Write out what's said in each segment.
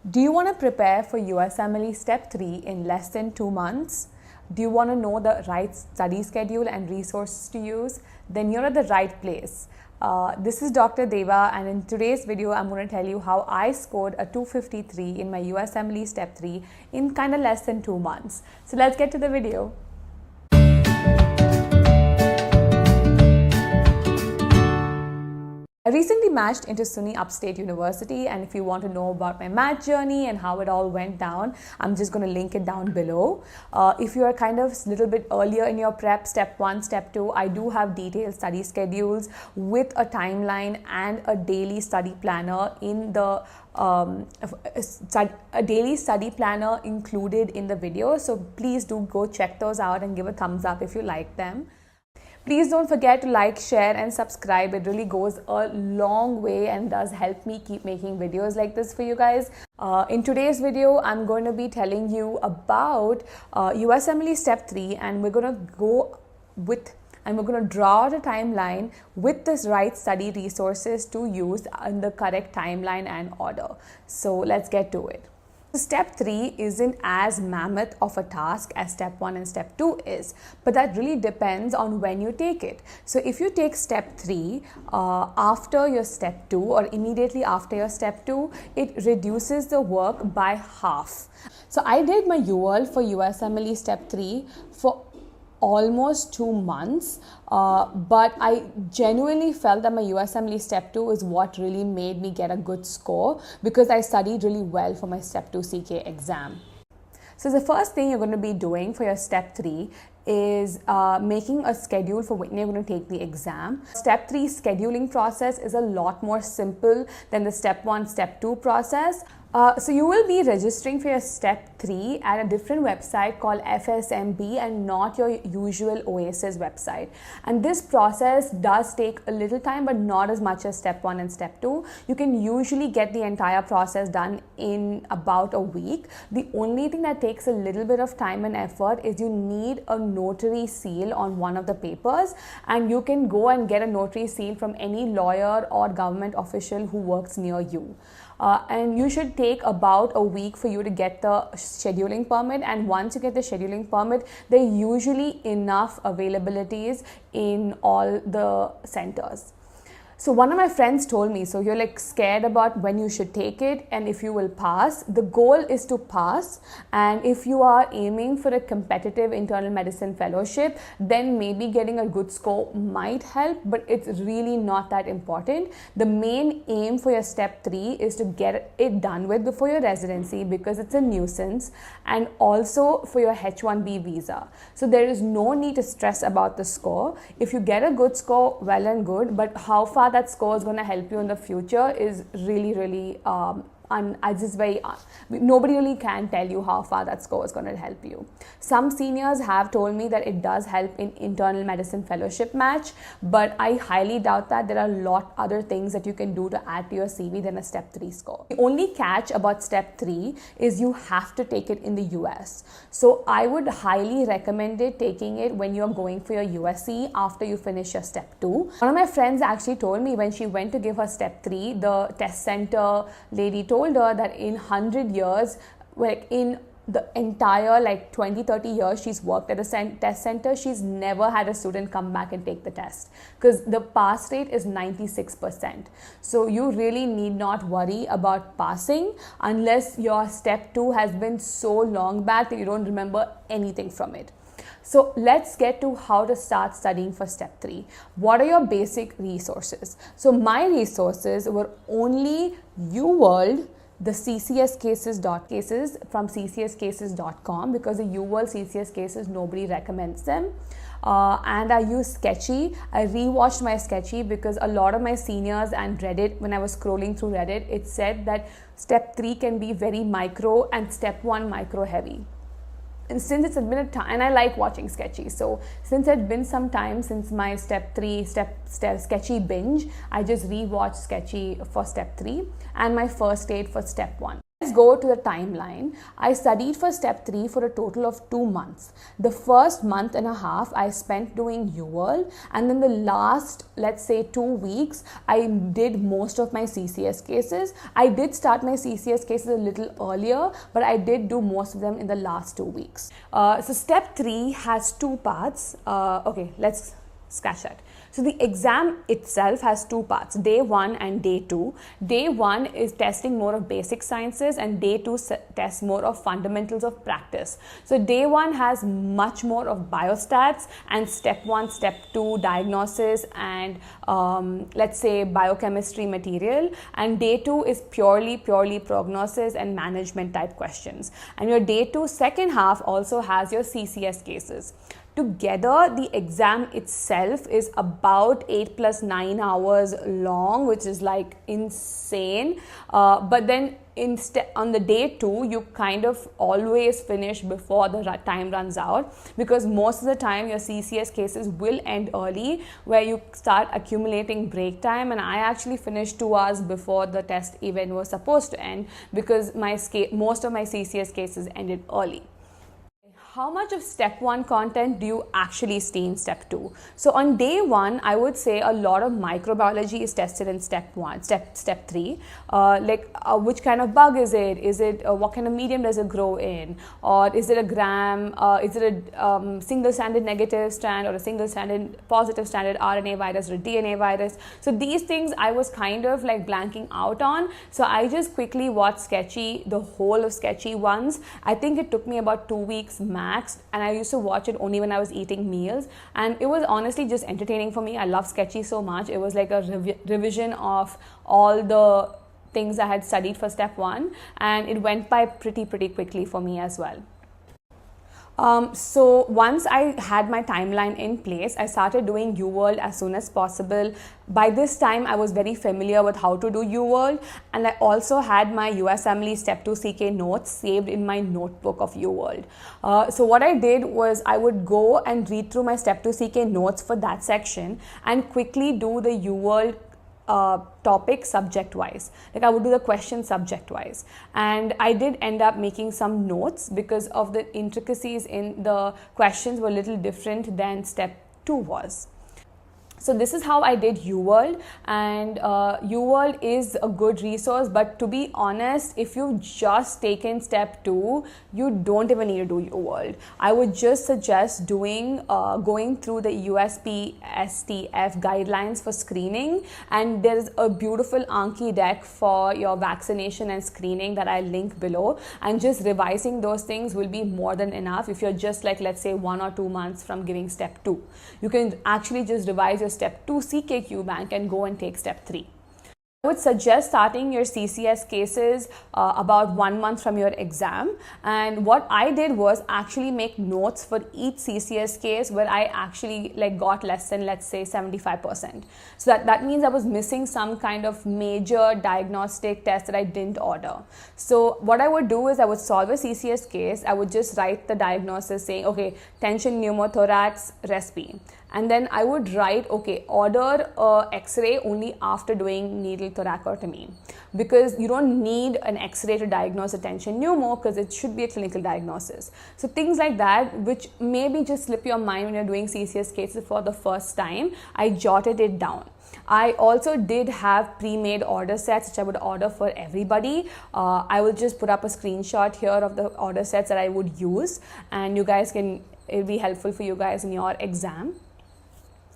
Do you want to prepare for USMLE Step 3 in less than 2 months? Do you want to know the right study schedule and resources to use? Then you're at the right place. This is Dr. Deva, and in today's video, I'm going to tell you how I scored a 253 in my USMLE Step 3 in kind of less than 2 months. So let's get to the video. I recently matched into SUNY Upstate University, and if you want to know about my match journey and how it all went down, I'm just going to link it down below. If you are kind of a little bit earlier in your prep, step 1, step 2, I do have detailed study schedules with a timeline and a daily study planner in the a daily study planner included in the video. So please do go check those out and give a thumbs up if you like them. Please don't forget to like, share and subscribe. It really goes a long way and does help me keep making videos like this for you guys. In today's video, I'm going to be telling you about USMLE Step 3, and we're going to draw out a timeline with the right study resources to use in the correct timeline and order. So let's get to it. Step 3 isn't as mammoth of a task as step 1 and step 2 is, but that really depends on when you take it. So if you take step 3 after your step 2 or immediately after your step 2, it reduces the work by half. So I did my UL for USMLE Step 3 for almost 2 months, but I genuinely felt that my USMLE Step 2 is what really made me get a good score because I studied really well for my Step 2 CK exam. So the first thing you're going to be doing for your Step 3 is making a schedule for when you're going to take the exam. Step 3 scheduling process is a lot more simple than the Step 1, Step 2 process. So you will be registering for your Step 3 at a different website called FSMB and not your usual Oasis website. And this process does take a little time, but not as much as Step 1 and Step 2. You can usually get the entire process done in about a week. The only thing that takes a little bit of time and effort is you need a notary seal on one of the papers, and you can go and get a notary seal from any lawyer or government official who works near you. And you should take about a week for you to get the scheduling permit, and once you get the scheduling permit, there are usually enough availabilities in all the centers. So one of my friends told me, so you're like scared about when you should take it and if you will pass. The goal is to pass, and if you are aiming for a competitive internal medicine fellowship, then maybe getting a good score might help, but it's really not that important. The main aim for your Step 3 is to get it done with before your residency because it's a nuisance, and also for your H-1B visa. So there is no need to stress about the score. If you get a good score, well and good, but how far that score is going to help you in the future is really nobody really can tell you how far that score is going to help you. Some seniors have told me that it does help in internal medicine fellowship match, but I highly doubt that. There are a lot other things that you can do to add to your CV than a Step 3 score. The only catch about Step 3 is you have to take it in the US. So I would highly recommend taking it when you're going for your USC after you finish your Step 2. One of my friends actually told me when she went to give her Step 3, the test center lady told her that in 100 years, like in the entire 20-30 years she's worked at a test center, she's never had a student come back and take the test because the pass rate is 96%. So you really need not worry about passing unless your Step 2 has been so long back that you don't remember anything from it. So let's get to how to start studying for Step 3. What are your basic resources? So my resources were only UWorld, the CCS cases from ccscases.com, because the UWorld CCS cases, nobody recommends them. And I use Sketchy. I rewatched my Sketchy because a lot of my seniors and Reddit, when I was scrolling through Reddit, it said that Step 3 can be very micro and Step 1 micro heavy. And since it's been a time, and I like watching Sketchy, so since it's been some time since my Step 3 Sketchy binge, I just rewatched Sketchy for Step 3 and my first aid for Step 1. let's go to the timeline. I studied for step 3 for a total of 2 months. The first month and a half I spent doing UWorld, and then the last, let's say 2 weeks, I did most of my CCS cases. I did start my CCS cases a little earlier, but I did do most of them in the last 2 weeks. So step 3 has 2 parts. Okay, let's scratch that. So the exam itself has 2 parts, day 1 and day 2. Day 1 is testing more of basic sciences, and day 2 tests more of fundamentals of practice. So day 1 has much more of biostats and step 1, step 2 diagnosis and let's say biochemistry material, and day 2 is purely prognosis and management type questions. And your day 2 second half also has your CCS cases. Together, the exam itself is about 8 plus 9 hours long, which is like insane. But then on the day 2, you kind of always finish before the time runs out, because most of the time your CCS cases will end early, where you start accumulating break time. And I actually finished 2 hours before the test even was supposed to end, because most of my CCS cases ended early. How much of step 1 content do you actually stay in step 2? So on day 1, I would say a lot of microbiology is tested in step 3. Which kind of bug is it? Is it what kind of medium does it grow in? Or is it a gram? Is it a single-stranded negative strand or a single-stranded positive stranded RNA virus or a DNA virus? So these things I was kind of like blanking out on. So I just quickly watched Sketchy, the whole of Sketchy once. I think it took me about 2 weeks max, and I used to watch it only when I was eating meals, and it was honestly just entertaining for me. I love Sketchy so much. It was like a revision of all the things I had studied for step 1, and it went by pretty quickly for me as well. So once I had my timeline in place, I started doing UWorld as soon as possible. By this time, I was very familiar with how to do UWorld, and I also had my USMLE Step 2 CK notes saved in my notebook of UWorld. So what I did was I would go and read through my Step 2 CK notes for that section and quickly do the UWorld topic subject wise. Like I would do the question subject wise, and I did end up making some notes because of the intricacies in the questions were a little different than step 2 was. So this is how I did UWorld, and UWorld is a good resource, but to be honest, if you've just taken step 2, you don't even need to do UWorld. I would just suggest going through the USP STF guidelines for screening, and there's a beautiful Anki deck for your vaccination and screening that I link below, and just revising those things will be more than enough. If you're just like, let's say 1 or 2 months from giving step 2, you can actually just revise your step 2 CKQ bank and go and take step 3. I would suggest starting your CCS cases about 1 month from your exam, and what I did was actually make notes for each CCS case where I actually got less than, let's say, 75%. So that means I was missing some kind of major diagnostic test that I didn't order. So what I would do is I would solve a CCS case. I would just write the diagnosis saying, okay, tension pneumothorax respi. And then I would write, okay, order X-ray only after doing needle thoracotomy, because you don't need an X-ray to diagnose a tension pneumo, because it should be a clinical diagnosis. So things like that, which maybe just slip your mind when you're doing CCS cases for the first time, I jotted it down. I also did have pre-made order sets which I would order for everybody. I will just put up a screenshot here of the order sets that I would use, and you guys it'll be helpful for you guys in your exam.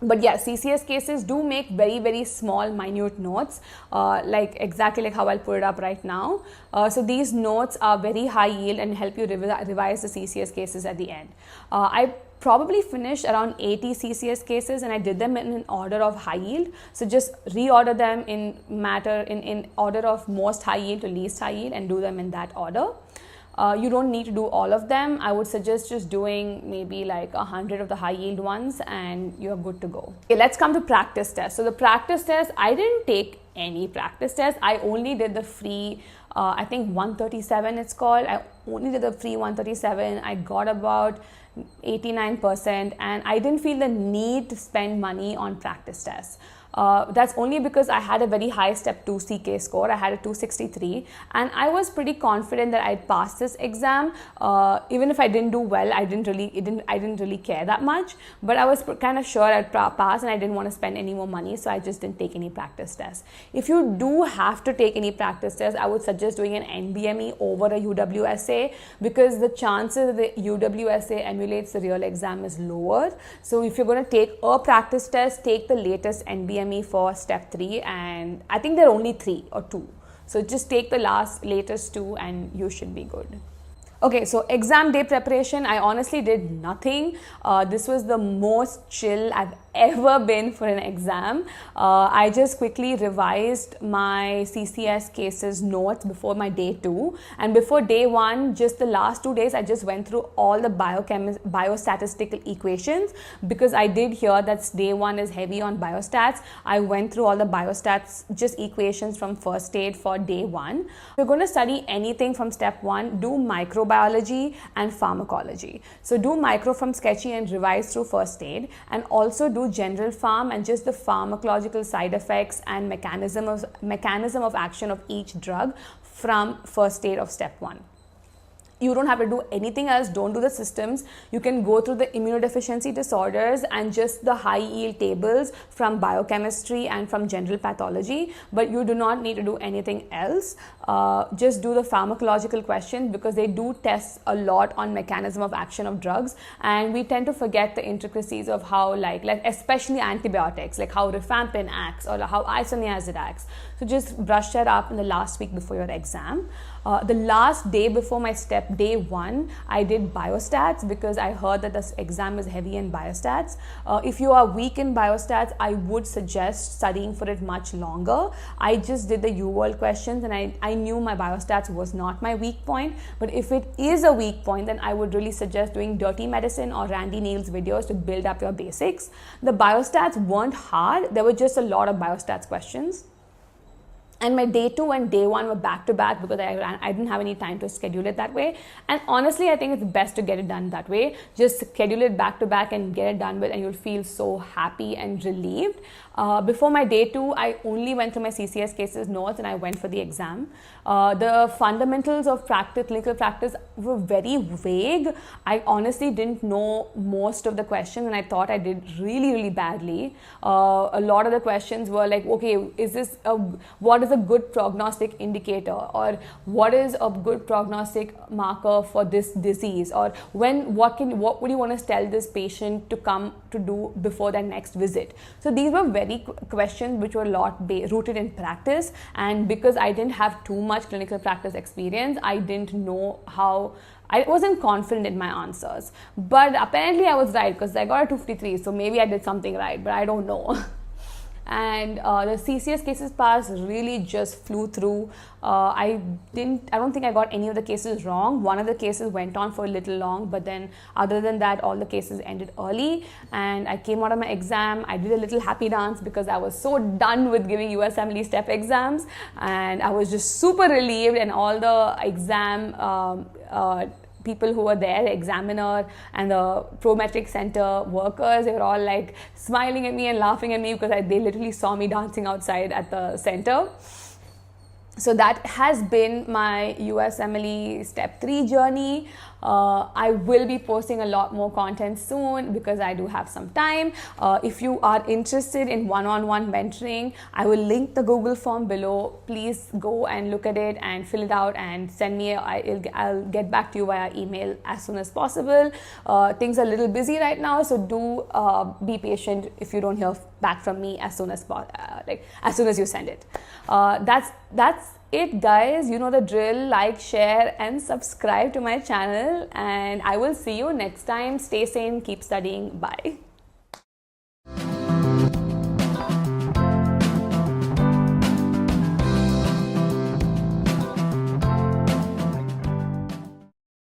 But yeah, CCS cases do make very small minute notes, exactly like how I'll put it up right now. So these notes are very high yield and help you revise the CCS cases at the end. I probably finished around 80 CCS cases, and I did them in an order of high yield. So just reorder them in order of most high yield to least high yield and do them in that order. You don't need to do all of them. I would suggest just doing maybe like 100 of the high yield ones and you're good to go. Okay, let's come to practice test. So the practice test, I didn't take any practice test. I only did the free, I think 137 it's called. I only did the free 137. I got about 89%, and I didn't feel the need to spend money on practice tests. That's only because I had a very high step 2 CK score. I had a 263, and I was pretty confident that I'd pass this exam. Even if I didn't do well, I didn't really care that much, but I was kind of sure I'd pass, and I didn't want to spend any more money, so I just didn't take any practice tests. If you do have to take any practice tests, I would suggest doing an NBME over a UWSA, because the chances that the UWSA emulates the real exam is lower. So if you're going to take a practice test, take the latest NBME for step 3, and I think there are only 3 or 2. So just take the latest 2 and you should be good. Okay, so exam day preparation, I honestly did nothing. This was the most chill I've ever been for an exam. I just quickly revised my CCS cases notes before my day 2, and before day 1, just the last 2 days, I just went through all the biostatistical equations, because I did hear that day 1 is heavy on biostats. I went through all the biostats, just equations from first aid for day 1. If you're going to study anything from step 1, do microbiology and pharmacology. So do micro from sketchy and revise through first aid, and also do general pharm and just the pharmacological side effects and mechanism of action of each drug from first aid of step 1. You don't have to do anything else. Don't do the systems. You can go through the immunodeficiency disorders and just the high yield tables from biochemistry and from general pathology, but you do not need to do anything else. Just do the pharmacological questions, because they do test a lot on mechanism of action of drugs, and we tend to forget the intricacies of how like especially antibiotics, like how rifampin acts or how isoniazid acts. So just brush that up in the last week before your exam. The last day before my step, day 1, I did biostats, because I heard that this exam is heavy in biostats. If you are weak in biostats, I would suggest studying for it much longer. I just did the UWorld questions, and I knew my biostats was not my weak point, but if it is a weak point, then I would really suggest doing Dirty Medicine or Randy Neal's videos to build up your basics. The biostats weren't hard. There were just a lot of biostats questions. And my day 2 and day 1 were back to back, because I didn't have any time to schedule it that way. And honestly, I think it's best to get it done that way. Just schedule it back to back and get it done with, and you'll feel so happy and relieved. Before my day 2, I only went through my CCS cases notes and I went for the exam. The fundamentals of clinical practice were very vague. I honestly didn't know most of the questions, and I thought I did really, really badly. A lot of the questions were like, okay, what is a good prognostic indicator, or what is a good prognostic marker for this disease, or what would you want to tell this patient to come to do before their next visit? So these were very questions which were a lot rooted in practice, and because I didn't have too much clinical practice experience, I didn't know I wasn't confident in my answers. But apparently I was right, because I got a 253, so maybe I did something right, but I don't know. And the CCS cases pass really just flew through. I don't think I got any of the cases wrong. One of the cases went on for a little long, but then other than that, all the cases ended early, and I came out of my exam. I did a little happy dance, because I was so done with giving USMLE Step exams, and I was just super relieved, and all the exam people who were there, the examiner and the Prometric Center workers, they were all like smiling at me and laughing at me, because they literally saw me dancing outside at the center. So that has been my USMLE Step 3 journey. I will be posting a lot more content soon, because I do have some time. If you are interested in one-on-one mentoring, I will link the Google form below. Please go and look at it and fill it out and send me. I'll get back to you via email as soon as possible. Things are a little busy right now, so do be patient if you don't hear back from me as soon as you send it. That's it, guys. You know the drill. Like, share and subscribe to my channel, and I will see you next time. Stay sane, keep studying. Bye.